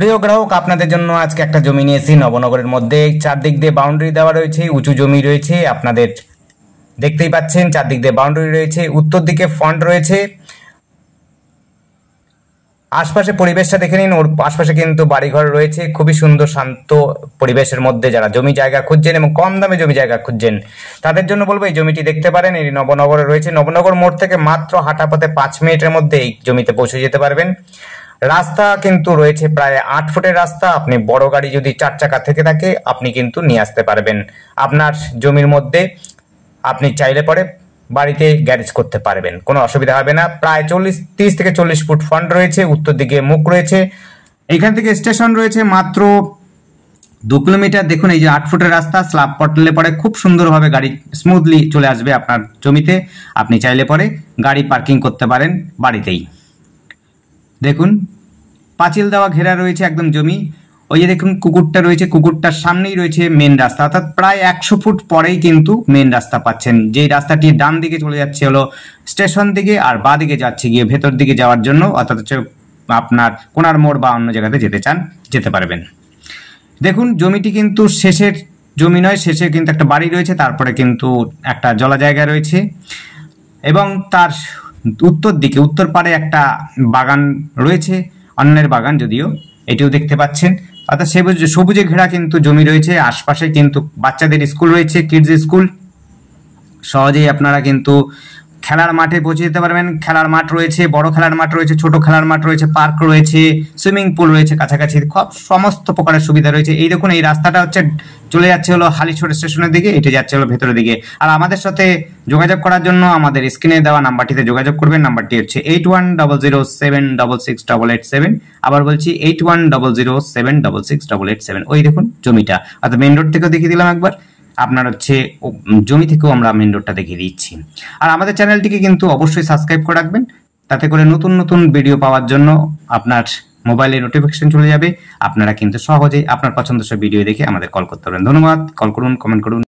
প্রিয় গ্রাহক, আপনাদের জন্য আজকে একটা জমি নিয়েছি নবনগরের মধ্যে। চারদিক দিয়ে বাউন্ডারি দেওয়া রয়েছে, উঁচু জমি রয়েছে, আপনাদের দেখতেই পাচ্ছেন চারদিক দিয়ে বাউন্ডারি রয়েছে, উত্তর দিকে ফ্রন্ট রয়েছে। আশপাশে পরিবেশটা দেখে নিন, ওর আশপাশে কিন্তু বাড়িঘর রয়েছে। খুবই সুন্দর শান্ত পরিবেশের মধ্যে যারা জমি জায়গা খুঁজছেন এবং কম দামে জমি জায়গা খুঁজছেন তাদের জন্য বলবো এই জমিটি দেখতে পারেন। এই নবনগরে রয়েছে। নবনগর মোড় থেকে মাত্র হাঁটা পথে 5 মিনিটের মধ্যে এই জমিতে পৌঁছে যেতে পারবেন। রাস্তা কিন্তু রয়েছে প্রায় 8 ফুটের রাস্তা। আপনি বড় গাড়ি যদি 4 চাকা থেকে থাকে আপনি কিন্তু নিয়ে আসতে পারবেন আপনার জমির মধ্যে। আপনি চাইলে পরে বাড়িতে গ্যারেজ করতে পারবেন, কোনো অসুবিধা হবে না। প্রায় 30 থেকে 40 ফুট ফ্রন্ট রয়েছে, উত্তর দিকে মুখ রয়েছে। এখান থেকে স্টেশন রয়েছে মাত্র 2 কিলোমিটার। দেখুন এই যে 8 ফুটের রাস্তা, স্ল্যাব পড়লে পরে খুব সুন্দরভাবে গাড়ি স্মুথলি চলে আসবে আপনার জমিতে। আপনি চাইলে পরে গাড়ি পার্কিং করতে পারেন বাড়িতেই। দেখুন পাঁচিল দেওয়া ঘেরা রয়েছে একদম জমি। ওই যে দেখুন কুকুরটা রয়েছে, কুকুরটার সামনেই রয়েছে মেন রাস্তা, অর্থাৎ প্রায় 100 ফুট পরেই কিন্তু মেন রাস্তা পাচ্ছেন। যেই রাস্তাটি ডান দিকে চলে যাচ্ছে হলো স্টেশন দিকে, আর বাঁ দিকে যাচ্ছে গিয়ে ভেতর দিকে যাওয়ার জন্য, অর্থাৎ আপনার কোনার মোড় বা অন্য জায়গাতে যেতে চান যেতে পারবেন। দেখুন জমিটি কিন্তু শেষের জমি নয়, শেষে কিন্তু একটা বাড়ি রয়েছে, তারপরে কিন্তু একটা জলা জায়গা রয়েছে এবং তার উত্তর দিকে উত্তর পাড়ে একটা বাগান রয়েছে, অন্যের বাগান যদিও, এটিও দেখতে পাচ্ছেন। অর্থাৎ সবুজে ঘেরা কিন্তু জমি রয়েছে। আশপাশে কিন্তু বাচ্চাদের স্কুল রয়েছে, কিডস স্কুল। সহজেই আপনারা কিন্তু খেলার মাঠে পৌঁছে যেতে পারবেন। খেলার মাঠ রয়েছে, বড় খেলার মাঠ রয়েছে, ছোট খেলার মাঠ রয়েছে, পার্ক রয়েছে, সুইমিং পুল রয়েছে কাছাকাছি, সমস্ত প্রকারের সুবিধা রয়েছে। এই দেখুন এই রাস্তাটা হচ্ছে চলে যাচ্ছে হলো হালিশহর স্টেশনের দিকে, এটা যাচ্ছে হলো ভেতরের দিকে। আর আমাদের সাথে যোগাযোগ করার জন্য আমাদের স্ক্রিনে দেওয়া নাম্বারটিতে যোগাযোগ করবেন। নাম্বারটি হচ্ছে 8100768887। আবার বলছি 8100768887। ওই দেখুন জমিটা, অর্থাৎ মেন রোড থেকেও দেখিয়ে দিলাম একবার, আপনার হচ্ছে জমি থেকেও আমরা মেন রোডটা দেখিয়ে দিচ্ছি। আর আমাদের চ্যানেলটিকে কিন্তু অবশ্যই সাবস্ক্রাইব করে রাখবেন, তাতে করে নতুন নতুন ভিডিও পাওয়ার জন্য আপনার মোবাইলে নোটিফিকেশন চলে যাবে। আপনারা কিন্তু সহজেই আপনার পছন্দসই ভিডিও দেখে আমাদের কল করতে পারবেন। ধন্যবাদ। কল করুন, কমেন্ট করুন।